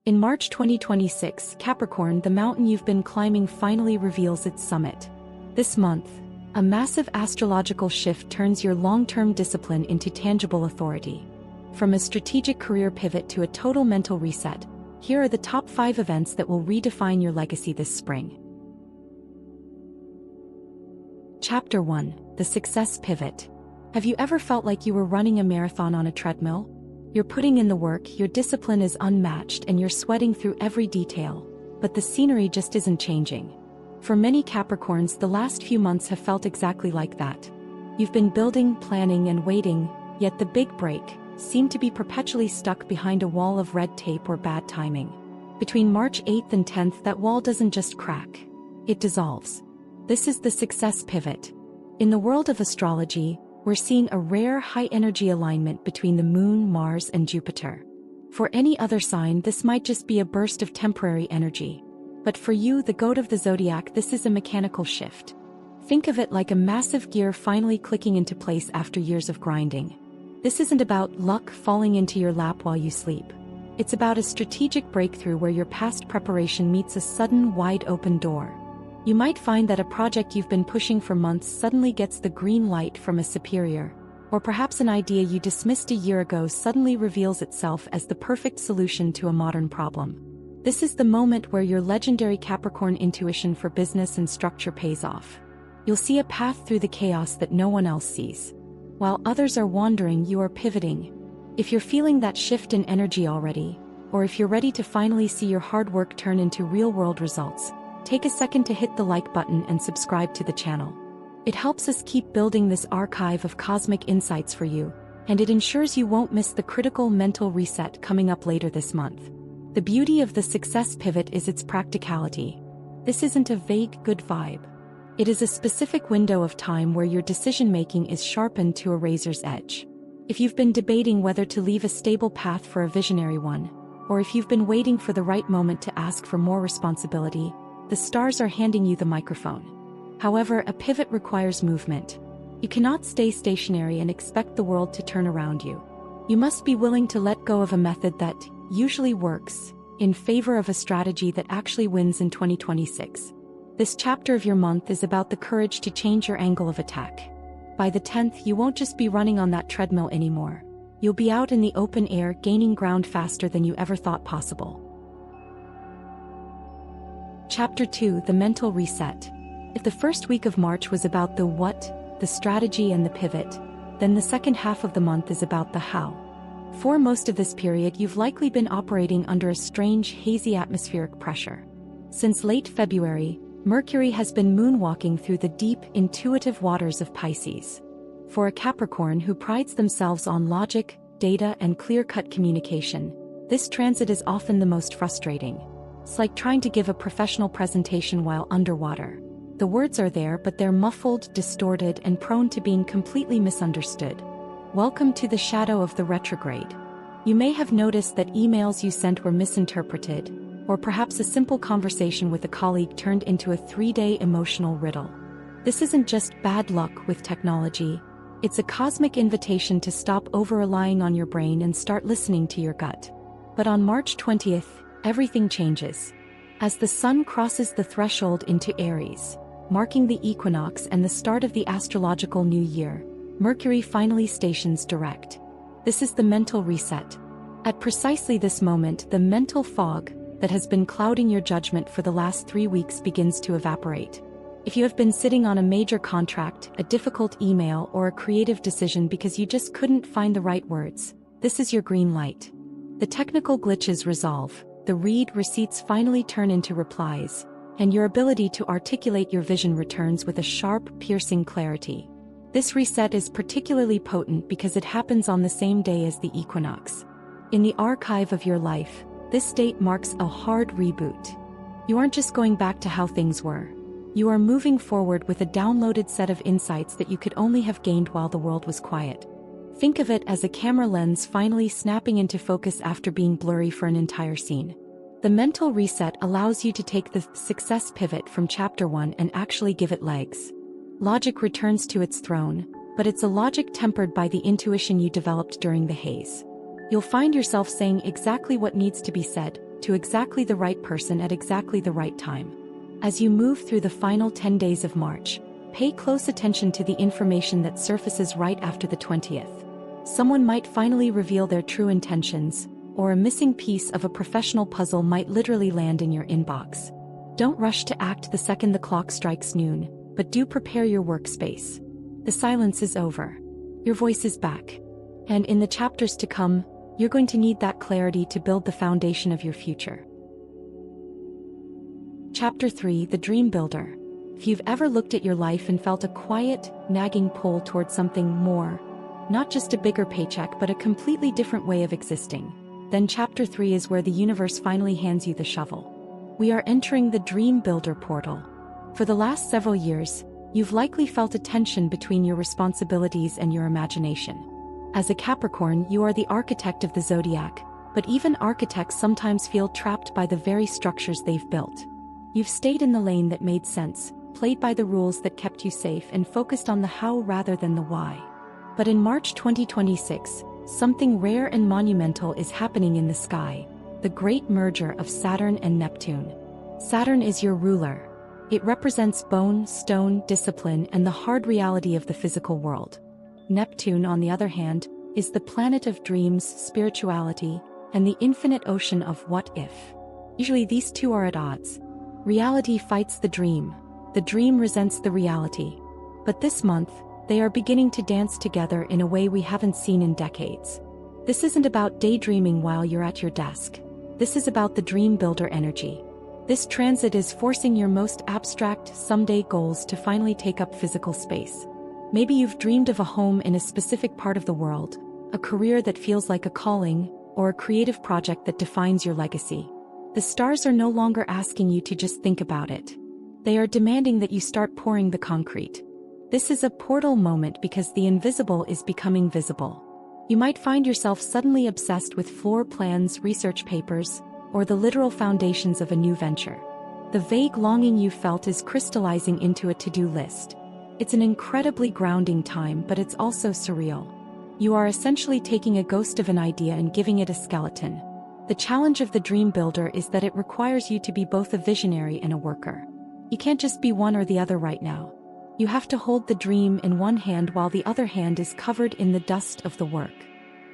In March 2026, Capricorn, the mountain you've been climbing finally reveals its summit. This month, a massive astrological shift turns your long-term discipline into tangible authority. From a strategic career pivot to a total mental reset, here are the top 5 events that will redefine your legacy this spring. Chapter 1: The Success Pivot. Have you ever felt like you were running a marathon on a treadmill? You're putting in the work, your discipline is unmatched, and you're sweating through every detail, but the scenery just isn't changing. For many Capricorns, the last few months have felt exactly like that. You've been building, planning, and waiting, yet the big break seemed to be perpetually stuck behind a wall of red tape or bad timing. Between March 8th and 10th, that wall doesn't just crack, it dissolves. This is the success pivot. In the world of astrology, we're seeing a rare high-energy alignment between the Moon, Mars, and Jupiter. For any other sign, this might just be a burst of temporary energy. But for you, the goat of the zodiac, this is a mechanical shift. Think of it like a massive gear finally clicking into place after years of grinding. This isn't about luck falling into your lap while you sleep. It's about a strategic breakthrough where your past preparation meets a sudden, wide-open door. You might find that a project you've been pushing for months suddenly gets the green light from a superior, or perhaps an idea you dismissed a year ago suddenly reveals itself as the perfect solution to a modern problem. This is the moment where your legendary Capricorn intuition for business and structure pays off. You'll see a path through the chaos that no one else sees. While others are wandering, you are pivoting. If you're feeling that shift in energy already, or if you're ready to finally see your hard work turn into real-world results, take a second to hit the like button and subscribe to the channel. It helps us keep building this archive of cosmic insights for you, and it ensures you won't miss the critical mental reset coming up later this month. The beauty of the success pivot is its practicality. This isn't a vague good vibe. It is a specific window of time where your decision-making is sharpened to a razor's edge. If you've been debating whether to leave a stable path for a visionary one, or if you've been waiting for the right moment to ask for more responsibility, the stars are handing you the microphone. However, a pivot requires movement. You cannot stay stationary and expect the world to turn around you. You must be willing to let go of a method that usually works in favor of a strategy that actually wins in 2026. This chapter of your month is about the courage to change your angle of attack. By the 10th, you won't just be running on that treadmill anymore. You'll be out in the open air, gaining ground faster than you ever thought possible. Chapter 2: The Mental Reset. If the first week of March was about the what, the strategy, and the pivot, then the second half of the month is about the how. For most of this period, you've likely been operating under a strange, hazy atmospheric pressure. Since late February, Mercury has been moonwalking through the deep, intuitive waters of Pisces. For a Capricorn who prides themselves on logic, data, and clear-cut communication, this transit is often the most frustrating. It's like trying to give a professional presentation while underwater. The words are there, but they're muffled, distorted, and prone to being completely misunderstood. Welcome to the shadow of the retrograde. You may have noticed that emails you sent were misinterpreted, or perhaps a simple conversation with a colleague turned into a 3-day emotional riddle. This isn't just bad luck with technology, it's a cosmic invitation to stop over-relying on your brain and start listening to your gut. But on March 20th, everything changes. As the sun crosses the threshold into Aries, marking the equinox and the start of the astrological new year, Mercury finally stations direct. This is the mental reset. At precisely this moment, the mental fog that has been clouding your judgment for the last 3 weeks begins to evaporate. If you have been sitting on a major contract, a difficult email, or a creative decision because you just couldn't find the right words, this is your green light. The technical glitches resolve, the read receipts finally turn into replies, and your ability to articulate your vision returns with a sharp, piercing clarity. This reset is particularly potent because it happens on the same day as the equinox. In the archive of your life, this date marks a hard reboot. You aren't just going back to how things were. You are moving forward with a downloaded set of insights that you could only have gained while the world was quiet. Think of it as a camera lens finally snapping into focus after being blurry for an entire scene. The mental reset allows you to take the success pivot from Chapter 1 and actually give it legs. Logic returns to its throne, but it's a logic tempered by the intuition you developed during the haze. You'll find yourself saying exactly what needs to be said, to exactly the right person at exactly the right time. As you move through the final 10 days of March, pay close attention to the information that surfaces right after the 20th. Someone might finally reveal their true intentions, or a missing piece of a professional puzzle might literally land in your inbox. Don't rush to act the second the clock strikes noon, but do prepare your workspace. The silence is over. Your voice is back. And in the chapters to come, you're going to need that clarity to build the foundation of your future. Chapter 3: The Dream Builder. If you've ever looked at your life and felt a quiet, nagging pull towards something more, not just a bigger paycheck but a completely different way of existing, then Chapter 3 is where the universe finally hands you the shovel. We are entering the Dream Builder portal. For the last several years, you've likely felt a tension between your responsibilities and your imagination. As a Capricorn, you are the architect of the zodiac, but even architects sometimes feel trapped by the very structures they've built. You've stayed in the lane that made sense, played by the rules that kept you safe, and focused on the how rather than the why. But in March 2026, something rare and monumental is happening in the sky: the great merger of Saturn and Neptune. Saturn is your ruler. It represents bone, stone, discipline, and the hard reality of the physical world. Neptune, on the other hand, is the planet of dreams, spirituality, and the infinite ocean of what if. Usually these two are at odds. Reality fights the dream resents the reality. But this month, they are beginning to dance together in a way we haven't seen in decades. This isn't about daydreaming while you're at your desk. This is about the dream builder energy. This transit is forcing your most abstract, someday goals to finally take up physical space. Maybe you've dreamed of a home in a specific part of the world, a career that feels like a calling, or a creative project that defines your legacy. The stars are no longer asking you to just think about it. They are demanding that you start pouring the concrete. This is a portal moment because the invisible is becoming visible. You might find yourself suddenly obsessed with floor plans, research papers, or the literal foundations of a new venture. The vague longing you felt is crystallizing into a to-do list. It's an incredibly grounding time, but it's also surreal. You are essentially taking a ghost of an idea and giving it a skeleton. The challenge of the dream builder is that it requires you to be both a visionary and a worker. You can't just be one or the other right now. You have to hold the dream in one hand while the other hand is covered in the dust of the work.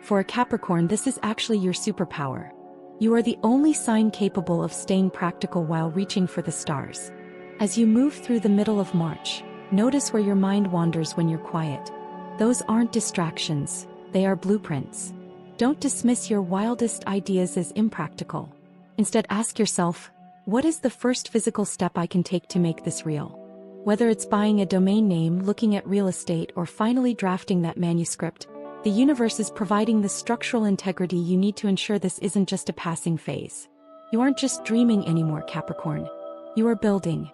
For a Capricorn, this is actually your superpower. You are the only sign capable of staying practical while reaching for the stars. As you move through the middle of March, notice where your mind wanders when you're quiet. Those aren't distractions, they are blueprints. Don't dismiss your wildest ideas as impractical. Instead, ask yourself, what is the first physical step I can take to make this real? Whether it's buying a domain name, looking at real estate, or finally drafting that manuscript, the universe is providing the structural integrity you need to ensure this isn't just a passing phase. You aren't just dreaming anymore, Capricorn. You are building.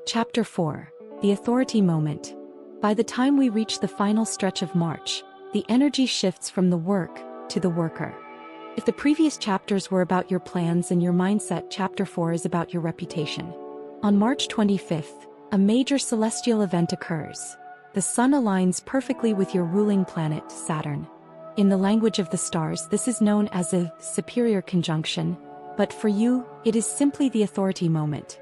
Chapter 4: The Authority Moment. By the time we reach the final stretch of March, the energy shifts from the work to the worker. If the previous chapters were about your plans and your mindset, Chapter 4 is about your reputation. On March 25th, a major celestial event occurs. The sun aligns perfectly with your ruling planet, Saturn. In the language of the stars, this is known as a superior conjunction, but for you, it is simply the authority moment.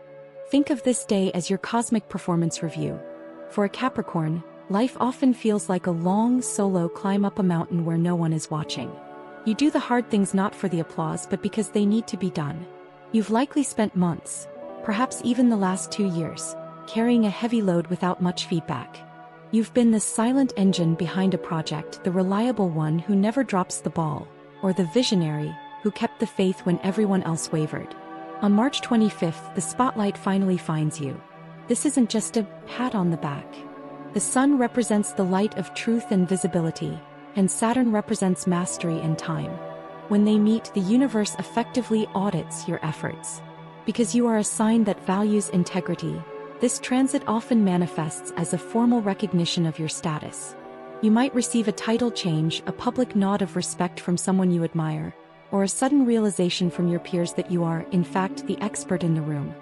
Think of this day as your cosmic performance review. For a Capricorn, life often feels like a long, solo climb up a mountain where no one is watching. You do the hard things not for the applause but because they need to be done. You've likely spent months, perhaps even the last 2 years, carrying a heavy load without much feedback. You've been the silent engine behind a project, the reliable one who never drops the ball, or the visionary who kept the faith when everyone else wavered. On March 25th, the spotlight finally finds you. This isn't just a pat on the back. The sun represents the light of truth and visibility, and Saturn represents mastery and time. When they meet, the universe effectively audits your efforts. Because you are a sign that values integrity, this transit often manifests as a formal recognition of your status. You might receive a title change, a public nod of respect from someone you admire, or a sudden realization from your peers that you are, in fact, the expert in the room.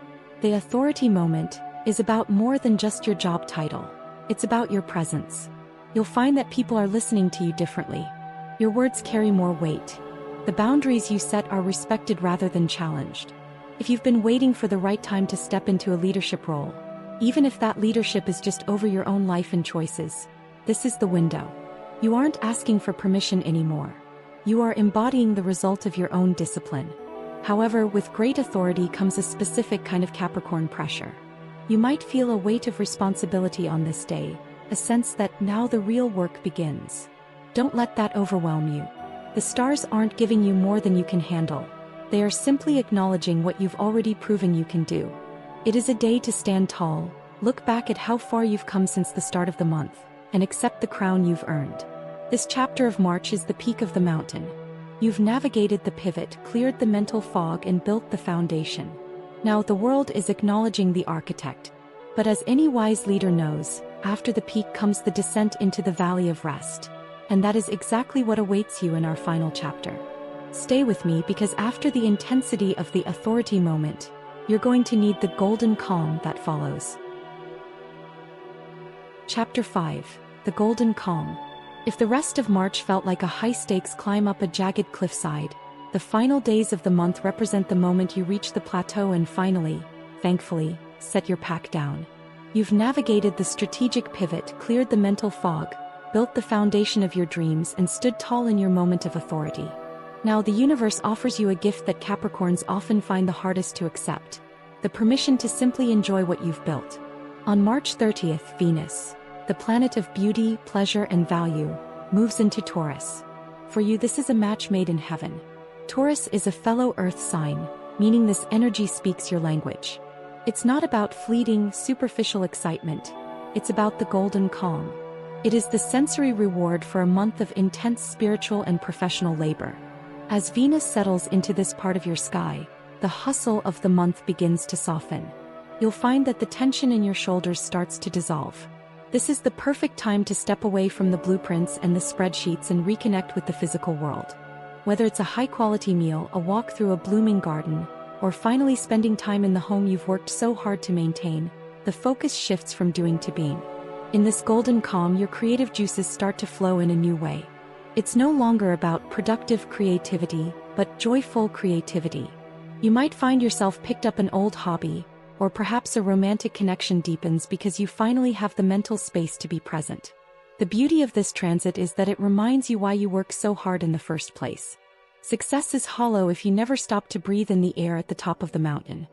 The authority moment is about more than just your job title. It's about your presence. You'll find that people are listening to you differently. Your words carry more weight. The boundaries you set are respected rather than challenged. If you've been waiting for the right time to step into a leadership role, even if that leadership is just over your own life and choices, this is the window. You aren't asking for permission anymore. You are embodying the result of your own discipline. However, with great authority comes a specific kind of Capricorn pressure. You might feel a weight of responsibility on this day, a sense that now the real work begins. Don't let that overwhelm you. The stars aren't giving you more than you can handle. They are simply acknowledging what you've already proven you can do. It is a day to stand tall, look back at how far you've come since the start of the month, and accept the crown you've earned. This chapter of March is the peak of the mountain. You've navigated the pivot, cleared the mental fog, and built the foundation. Now the world is acknowledging the architect. But as any wise leader knows, after the peak comes the descent into the valley of rest. And that is exactly what awaits you in our final chapter. Stay with me, because after the intensity of the authority moment, you're going to need the golden calm that follows. Chapter 5. The Golden Calm. If the rest of March felt like a high-stakes climb up a jagged cliffside, the final days of the month represent the moment you reach the plateau and finally, thankfully, set your pack down. You've navigated the strategic pivot, cleared the mental fog, built the foundation of your dreams, and stood tall in your moment of authority. Now the universe offers you a gift that Capricorns often find the hardest to accept: the permission to simply enjoy what you've built. On March 30th, Venus, the planet of beauty, pleasure, and value, moves into Taurus. For you, this is a match made in heaven. Taurus is a fellow Earth sign, meaning this energy speaks your language. It's not about fleeting, superficial excitement. It's about the golden calm. It is the sensory reward for a month of intense spiritual and professional labor. As Venus settles into this part of your sky, the hustle of the month begins to soften. You'll find that the tension in your shoulders starts to dissolve. This is the perfect time to step away from the blueprints and the spreadsheets and reconnect with the physical world. Whether it's a high-quality meal, a walk through a blooming garden, or finally spending time in the home you've worked so hard to maintain, the focus shifts from doing to being. In this golden calm, your creative juices start to flow in a new way. It's no longer about productive creativity, but joyful creativity. You might find yourself picked up an old hobby, or perhaps a romantic connection deepens because you finally have the mental space to be present. The beauty of this transit is that it reminds you why you work so hard in the first place. Success is hollow if you never stop to breathe in the air at the top of the mountain.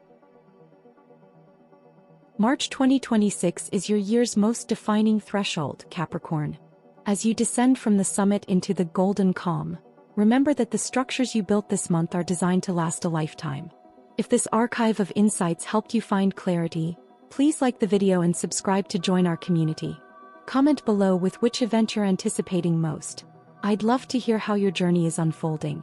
March 2026 is your year's most defining threshold, Capricorn. As you descend from the summit into the golden calm, remember that the structures you built this month are designed to last a lifetime. If this archive of insights helped you find clarity, please like the video and subscribe to join our community. Comment below with which event you're anticipating most. I'd love to hear how your journey is unfolding.